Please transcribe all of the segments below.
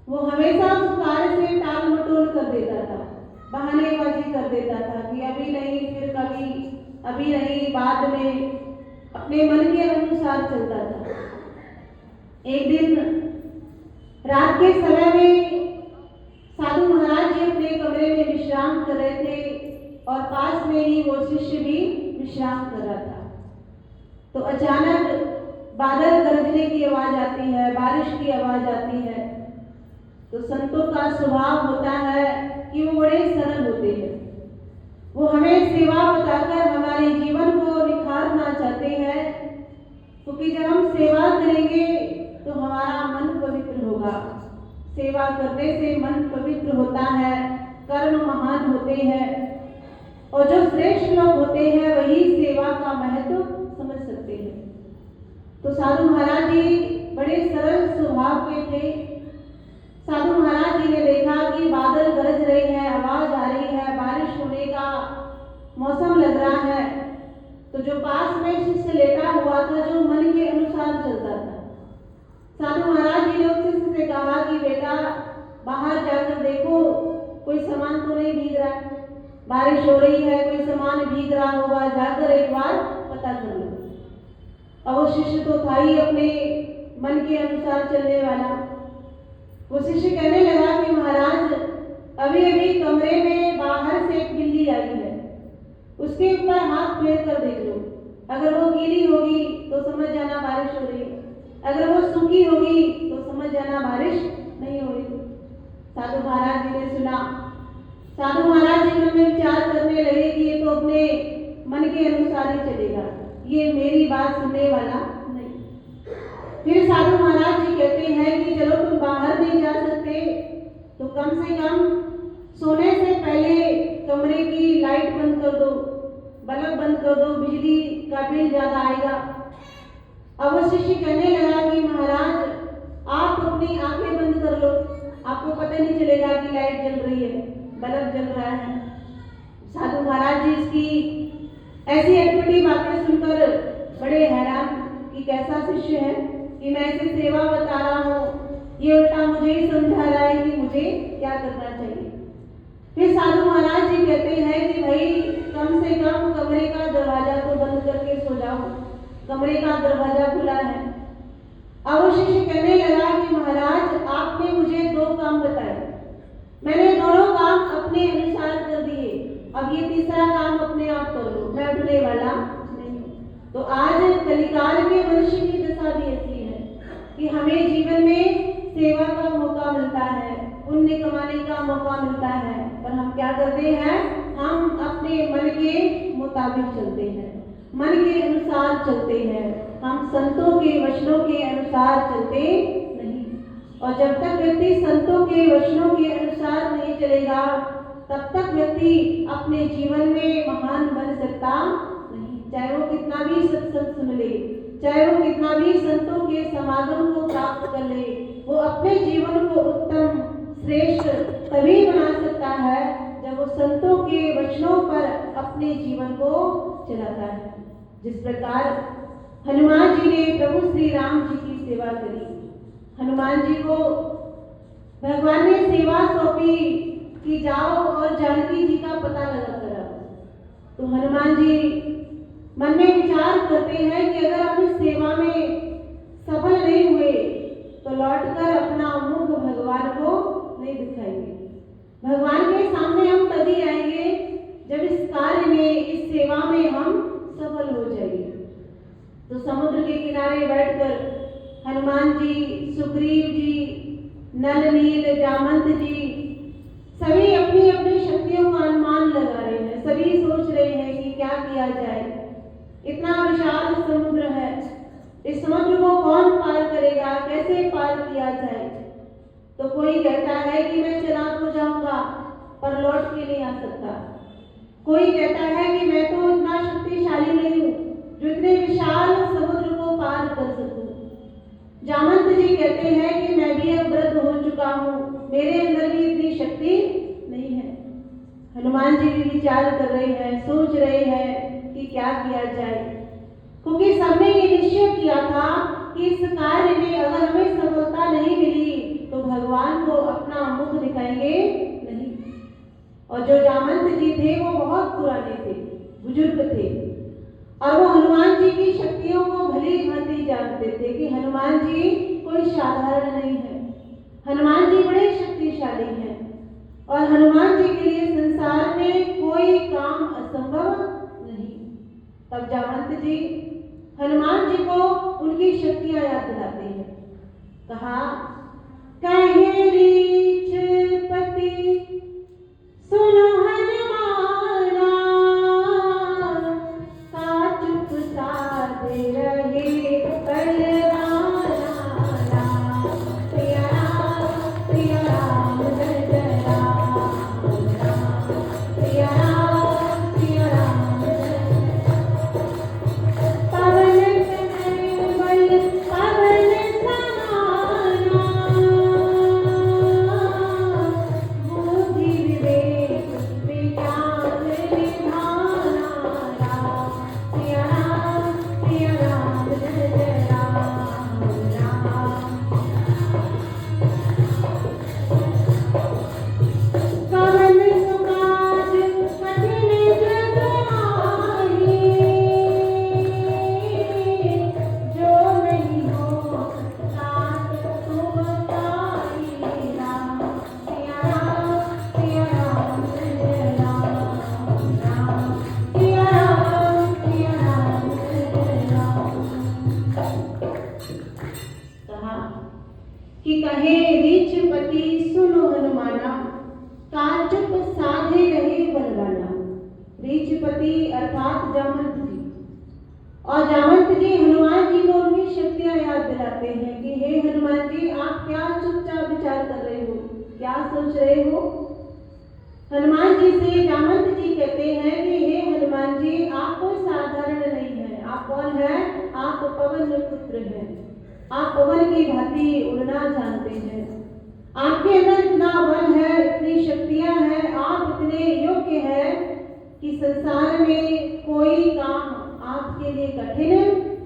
वो हमेशा उस कार्य से टाल मटोल कर देता था, बहानेबाजी कर देता था कि अभी नहीं, फिर कभी, अभी नहीं, बाद में, अपने मन के अनुसार चलता था। एक दिन रात के समय में साधु महाराज जी अपने कमरे में विश्राम कर रहे थे और पास में ही वो शिष्य भी विश्राम कर रहा था। तो अचानक बादल गरजने की आवाज आती है, बारिश की आवाज आती है। तो संतों का स्वभाव होता है कि वो बड़े सरल होते हैं। वो हमें सेवा बताकर हमारे जीवन को निखारना चाहते हैं, क्योंकि जब हम सेवा करेंगे तो हमारा मन पवित्र होगा। सेवा करने से मन पवित्र होता है, कर्म महान होते हैं, और जो श्रेष्ठ लोग होते हैं वही सेवा का महत्व समझ सकते हैं। तो साधु महाराज जी बड़े सरल स्वभाव के थे। साधु महाराज जी ने देखा कि बादल गरज रहे हैं, आवाज आ रही है, बारिश होने का मौसम लग रहा है। तो जो पास में शिष्य लेटा हुआ था, जो मन के अनुसार चलता था, साधु महाराज जी ने उस शिष्य से कहा कि बेटा बाहर जाकर देखो, कोई सामान तो नहीं भीग रहा है, बारिश हो रही है, कोई सामान भीग रहा होगा, जाकर एक बार पता कर लो। अब वो शिष्य तो था ही अपने मन के अनुसार चलने वाला। वो शिष्य कहने लगा कि महाराज अभी अभी कमरे में बाहर से एक बिल्ली आई है, उसके ऊपर हाथ फेर कर देख लो, अगर वो गीली होगी तो समझ जाना बारिश हो रही है, अगर वो सूखी होगी तो समझ जाना बारिश नहीं हो रही। साधु महाराज जी ने सुना। साधु महाराज जी मन में विचार करने लगे कि ये तो अपने मन के अनुसार ही चलेगा, ये मेरी बात सुनने वाला नहीं। फिर साधु महाराज जी कहते हैं कि चलो तुम बाहर नहीं जा सकते तो कम से कम सोने से पहले कमरे की लाइट बंद कर दो, बल्ब बंद कर दो, बिजली का बिल ज्यादा आएगा। अब वो शिष्य कहने लगा कि महाराज आप अपनी आंखें बंद कर लो, आपको पता नहीं चलेगा कि लाइट जल रही है, बल्ब जल रहा है। साधु महाराज जी इसकी ऐसी अटपटी बातें सुनकर बड़े हैरान कि कैसा शिष्य है कि मैं इसे सेवा बता रहा हूँ, ये उल्टा मुझे ही समझा रहा है कि मुझे क्या करना चाहिए। फिर साधु महाराज जी कहते हैं कि भाई कम से कम कमरे का दरवाजा तो बंद करके सो जाओ, कमरे का दरवाजा खुला है। अब वो शिष्य कहने लगा कि महाराज आपने मुझे 2 काम बताए, मैंने दोनों काम अपने अनुसार कर दिए, अब ये तीसरा काम अपने आप कर लो, मैं उठने वाला नहीं हूँ। तो आज कलिकाल के मनुष्य की दशा भी ऐसी है कि हमें जीवन में सेवा का मौका मिलता है, पुण्य कमाने का मौका मिलता है, पर हम क्या करते हैं, हम अपने मन के मुताबिक चलते हैं, मन के अनुसार चलते हैं, हम संतों के वचनों के अनुसार चलते नहीं। और जब तक व्यक्ति संतों के वचनों के अनुसार नहीं चलेगा तब तक व्यक्ति अपने जीवन में महान बन सकता नहीं। चाहे वो कितना भी सत्संग सुन ले, चाहे वो कितना भी संतों के समागम को प्राप्त कर ले, वो अपने जीवन को उत्तम श्रेष्ठ तभी बना सकता है जब वो संतों के वचनों पर अपने जीवन को चलाता है। जिस प्रकार हनुमान जी ने प्रभु श्री राम जी की सेवा करी, हनुमान जी को भगवान ने सेवा सौंपी कि जाओ और जानकी जी का पता लगा कर आओ। तो हनुमान जी मन में विचार करते हैं कि अगर हम इस सेवा में सफल नहीं हुए तो लौटकर अपना मुख भगवान को नहीं दिखाएंगे। भगवान के सामने हम तभी आएंगे जब इस कार्य में, इस सेवा में हम सफल हो जाएंगे। तो समुद्र के किनारे बैठकर हनुमान जी, सुग्रीव जी, नल नील जामंत जी सभी अपनी अपनी शक्तियों का अनुमान लगा रहे हैं, सभी सोच रहे हैं कि क्या किया जाए। इतना विशाल समुद्र है, इस समुद्र को कौन पार करेगा, कैसे पार किया जाए। तो कोई कहता है कि मैं चलाक हो जाऊंगा पर लौट के नहीं आ सकता, कोई कहता है कि मैं तो इतना शक्तिशाली नहीं हूँ जो इतने विशाल समुद्र को पार कर सकूं। जामंत जी कहते हैं कि मैं भी अब वृद्ध हो चुका हूँ, मेरे अंदर भी इतनी शक्ति नहीं है। हनुमान जी भी विचार कर रहे हैं, सोच रहे हैं कि क्या किया जाए, क्योंकि सबने ये निश्चय किया था कि इस कार्य में अगर हमें सफलता नहीं मिली तो भगवान को अपना मुख दिखाएंगे नहीं। और जो जामंत जी थे वो बहुत पुराने थे, बुजुर्ग थे, और वो हनुमान जी की शक्तियों को भली भांति जानते थे कि हनुमान जी कोई साधारण नहीं है, हनुमान जी बड़े शक्तिशाली हैं और हनुमान जी के लिए संसार में कोई काम असंभव नहीं। तब जामंत जी हनुमान जी को उनकी शक्तियां याद दिलाते हैं। कहा, कहे रीछ पति सुनो हनुमाना, का चुप साधे रहे बलवाना, सिया राम जय जय राम, सिया राम जय पवन बल पवन समाना, बुद्धि विवेक विज्ञान निधाना, सिया राम जय जय राम, कवन सुकाज कठिन जग माही, जो नहीं हो तात तुम ताई, राम सिया राम जय जय राम, सिया राम जय जय राम। कहा कि कहे रीछपति सुनो हनुमाना, का चुप साधे रहे बलवाना। रीछपति अर्थात जामंत जी, और जामंत जी हनुमान जी को उनकी शक्तियां याद दिलाते हैं कि हे हनुमान जी, आप क्या चुपचाप विचार कर रहे हो, क्या सोच रहे हो। हनुमान जी से जामंत जी कहते हैं कि हे हनुमान जी, आप कोई साधारण नहीं है। आप कौन है? आप पवन पुत्र हैं, आप पवन की भांति उड़ना जानते हैं, आपके अंदर इतना बल है, इतनी शक्तियां हैं, आप इतने योग्य हैं कि संसार में कोई काम आपके लिए कठिन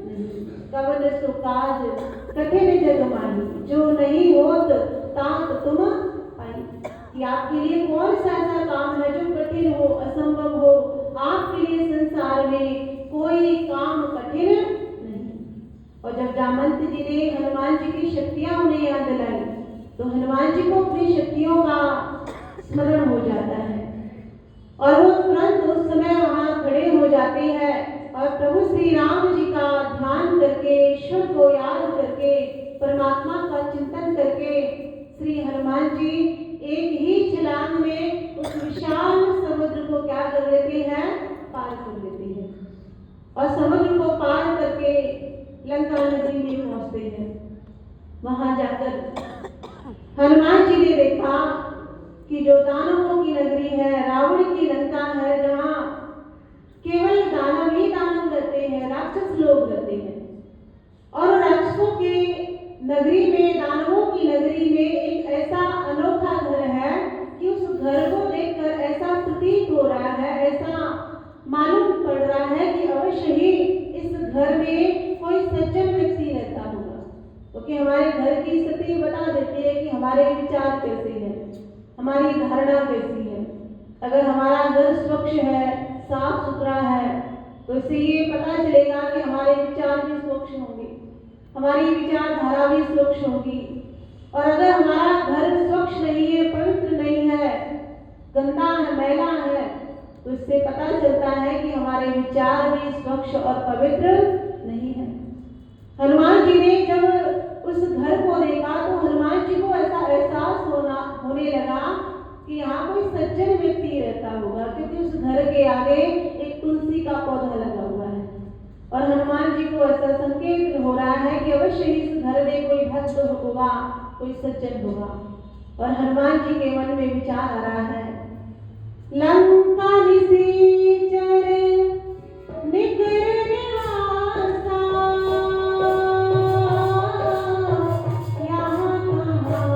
नहीं। कवन सो काज कठिन जग माही, जो नहीं होत तात तुम पाई, कि आपके लिए कौन सा ऐसा काम है जो कठिन हो, असंभव हो। आपके लिए संसार में कोई काम कठिन नहीं। और जब जामंत जी ने हनुमान जी की शक्तियां उन्हें याद दिलाई तो हनुमान जी को अपनी शक्तियों का स्मरण हो जाता है और वो तुरंत उस समय वहां खड़े हो जाते हैं और प्रभु श्री राम जी का ध्यान करके, ईश्वर को याद करके, परमात्मा का चिंतन करके श्री हनुमान जी एक ही छलांग में उस विशाल समुद्र को क्या कर लेते हैं? पार कर लेते हैं और समुद्र को पार करके लंका नगरी में पहुंचते हैं। वहां जाकर हनुमान जी ने देखा कि जो दानवों की नगरी है, रावण की लंका है, जहां केवल दानव ही दानव रहते हैं, राक्षस लोग रहते हैं, और राक्षसों की नगरी में, दानवों की नगरी में एक ऐसा अनोखा घर है कि उस घर को देखकर ऐसा प्रतीत हो रहा है, ऐसा मालूम पड़ रहा है कि अवश्य ही इस घर में कोई सज्जन व्यक्ति रहता होगा। क्योंकि हमारे घर की स्थिति बता देती है कि हमारे विचार कैसे हैं, हमारी धारणा कैसी है। अगर हमारा घर स्वच्छ है, साफ सुथरा है, तो इससे ये पता चलेगा कि हमारे विचार भी स्वच्छ होंगे, हमारी विचारधारा भी स्वच्छ होगी। और अगर हमारा घर स्वच्छ नहीं है, पवित्र नहीं है, गंदा है, मैला है, तो इससे पता चलता है कि हमारे विचार भी स्वच्छ और पवित्र नहीं है। हनुमान जी ने जब उस घर को देखा तो हनुमान जी को ऐसा एहसास होने लगा कि यहाँ कोई सज्जन व्यक्ति रहता होगा, क्योंकि उस घर के आगे एक तुलसी का पौधा लगा हुआ है और हनुमान जी को ऐसा संकेत हो रहा है कि अवश्य इस घर में कोई भक्त होगा, कोई सज्जन होगा। और हनुमान जी के मन में विचार आ रहा है, लंका निसीचर निकर निवासा, यहाँ कहाँ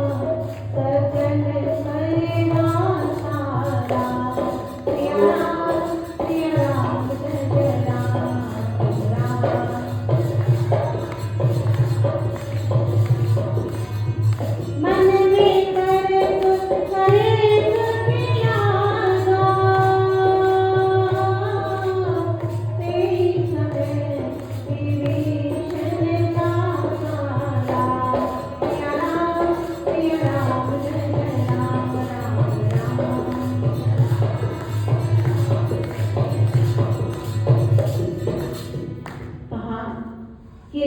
सज्जन परिवासा, सिया राम जय जय राम, मन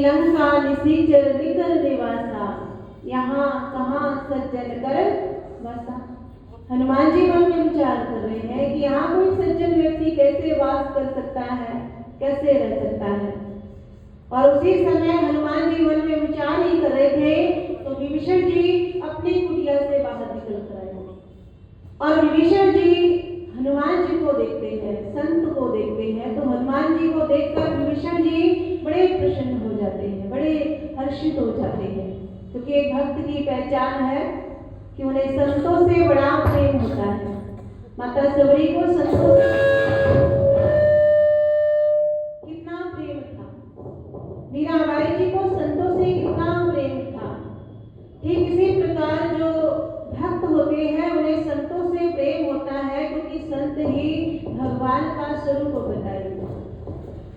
लंका निसीचर निकर निवासा, यहाँ कहाँ सज्जन कर बसा। हनुमान जी मन में विचार कर रहे हैं कि यहाँ कोई सज्जन व्यक्ति कैसे वास कर सकता है, कैसे रह सकता है। और उसी समय हनुमान जी मन में विचार ही कर रहे थे तो विभीषण जी अपनी कुटिया से बाहर निकल कर आए और विभीषण जी हनुमान जी को देखते हैं, संत को देखते हैं। तो हनुमान जी को देखकर विभीषण जी बड़े प्रसन्न हो जाते हैं, बड़े हर्षित हो जाते हैं, क्योंकि एक भक्त की पहचान है कि उन्हें संतों से बड़ा प्रेम होता है। माता सबरी को संतों से कितना प्रेम था, मीराबाई जी को संतों से कितना प्रेम था। ठीक इसी प्रकार जो भक्त होते हैं उन्हें संतों से प्रेम होता है, क्योंकि संत ही भगवान का स्वरूप बताएंगे।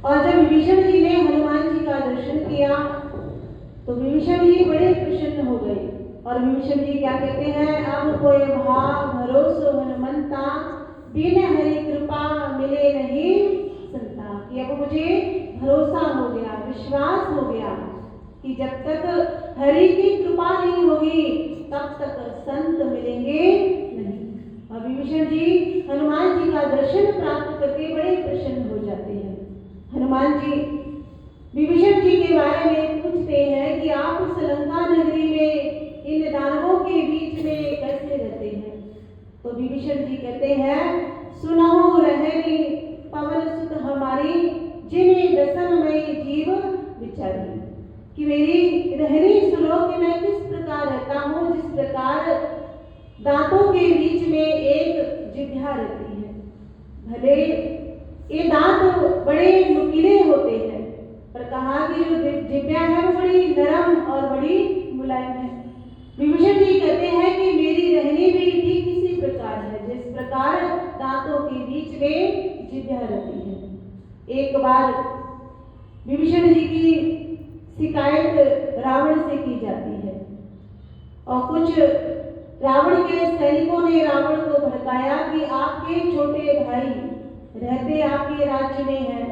और जब विभीषण जी ने हनुमान जी का दर्शन किया तो विभीषण जी बड़े प्रसन्न हो गए। और विभीषण जी क्या कहते हैं, अब कोई भाव भरोसो हनुमंता, बिन हरि कृपा मिले नहीं संता। कि अब मुझे भरोसा हो गया, विश्वास हो गया कि जब तक हरि की कृपा नहीं होगी तब तक संत मिलेंगे नहीं। और विभीषण जी हनुमान जी का दर्शन प्राप्त करके बड़े प्रसन्न हो जाते हैं। हनुमान जी विभीषण जी के बारे में पूछते हैं कि आप उस लंका नगरी में इन दानवों के बीच में कैसे रहते हैं। तो विभीषण जी कहते हैं, सुनहु रहनी पवन सुत हमारी, जिन्हें दसनमयी जीव विचारी। कि मेरी रहनी सुनो कि मैं किस प्रकार रहता हूँ, जिस प्रकार दांतों के बीच में एक जिह्वा रहती है। भले ये दांत बड़े नुकीले होते हैं, पर कहा कि जो जिह्वा है वो बड़ी नरम और बड़ी मुलायम है। विभीषण जी कहते हैं कि मेरी रहनी भी ठीक इसी प्रकार है, जिस प्रकार दांतों के बीच में जिह्वा रहती है। एक बार विभीषण जी की शिकायत रावण से की जाती है और कुछ रावण के सैनिकों ने रावण को भड़काया कि आपके छोटे भाई रहते आपके राज्य में हैं,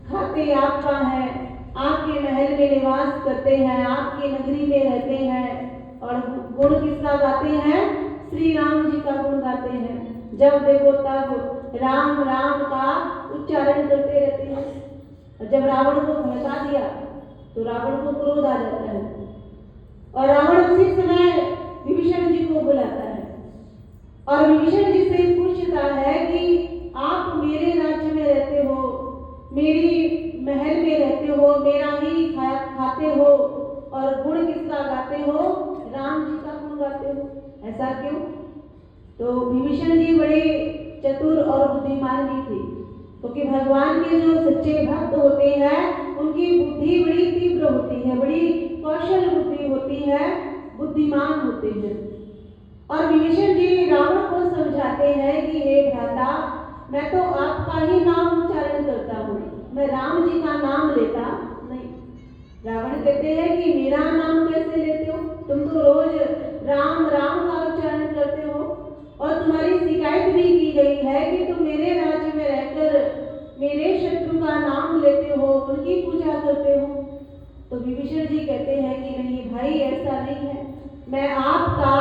खाते आपका है, आपके महल में निवास करते हैं, आपकी नगरी में रहते हैं और गुण किसका गाते हैं, श्री राम जी का गुण गाते हैं। जब देखो तब राम राम का उच्चारण करते रहते हैं। और जब रावण को भड़का दिया तो रावण को क्रोध आ जाता है और रावण उसी समय विभीषण जी को बुलाता है और विभीषण जी से पूछता है कि आप मेरे राज्य में रहते हो, मेरी महल में रहते हो, मेरा ही खाते हो और गुण किसका गाते हो, राम जी का गुण गाते हो, ऐसा क्यों? तो विभीषण जी बड़े चतुर और बुद्धिमान भी थे, क्योंकि भगवान के जो सच्चे भक्त होते हैं उनकी बुद्धि बड़ी तीव्र होती है, बड़ी कौशल बुद्धि होती है, बुद्धिमान होते हैं। और विभीषण जी रावण को समझाते हैं कि हे भ्राता, मैं तो आपका ही नाम उच्चारण करता हूँ, मैं राम जी का नाम लेता नहीं। रावण कहते हैं कि मेरा नाम कैसे लेते हो, तुम तो रोज राम राम का उच्चारण करते हो और तुम्हारी शिकायत भी की गई है कि तुम मेरे राज्य में रहकर मेरे शत्रु का नाम लेते हो, उनकी पूजा करते हो। तो विभीषण जी कहते हैं कि नहीं भाई, ऐसा नहीं है, मैं आपका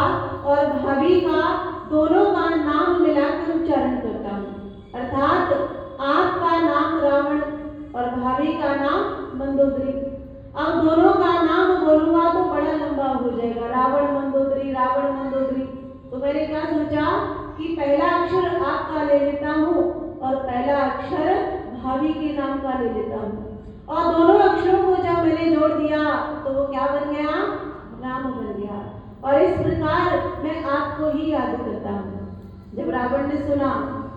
और भाभी का दोनों का नाम मिलाकर उच्चारण करता हूँ। अर्थात आपका नाम रावण और भाभी का नाम मंदोदरी। अब दोनों का नाम बोलूंगा तो बड़ा लंबा हो जाएगा, रावण मंदोदरी, रावण मंदोदरी। तो मैंने क्या सोचा कि पहला अक्षर आपका ले लेता हूँ और पहला अक्षर भाभी के नाम का ले लेता हूँ और दोनों अक्षरों को जब मैंने जोड़ दिया तो वो क्या बन गया, राम बन गया। और इस प्रकार मैं आपको ही याद करता हूँ। जब रावण ने सुना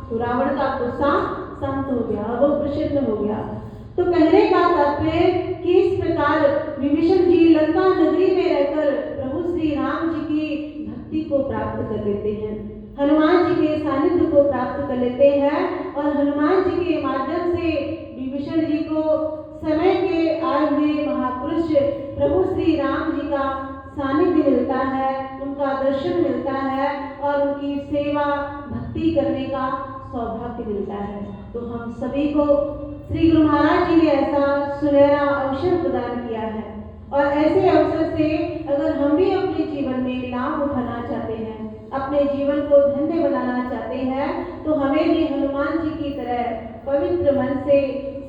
तो रावण का गुस्सा शांत हो गया और वो प्रसन्न हो गया। तो कहने का तात्पर्य कि इस प्रकार विभीषण जी लंका नगरी में रहकर प्रभु श्री राम जी की भक्ति को प्राप्त कर लेते हैं, हनुमान जी के सानिध्य को प्राप्त कर लेते हैं और हनुमान जी के माध्यम से विभीषण जी को समय के आए हुए महापुरुष प्रभु श्री राम जी का सानिध्य मिलता है, उनका दर्शन मिलता है और उनकी सेवा भक्ति करने का सौभाग्य मिलता है। तो हम सभी को श्री गुरु महाराज जी ने ऐसा सुनहरा अवसर प्रदान किया है और ऐसे अवसर से अगर हम भी अपने जीवन में लाभ उठाना चाहते हैं, अपने जीवन को धन्य बनाना चाहते हैं, तो हमें भी हनुमान जी की तरह पवित्र मन से,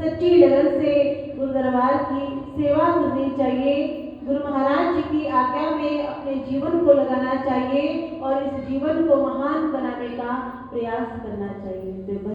सच्ची लगन से गुरु दरबार की सेवा करनी चाहिए। गुरु महाराज जी की आज्ञा में अपने जीवन को लगाना चाहिए और इस जीवन को महान बनाने का प्रयास करना चाहिए।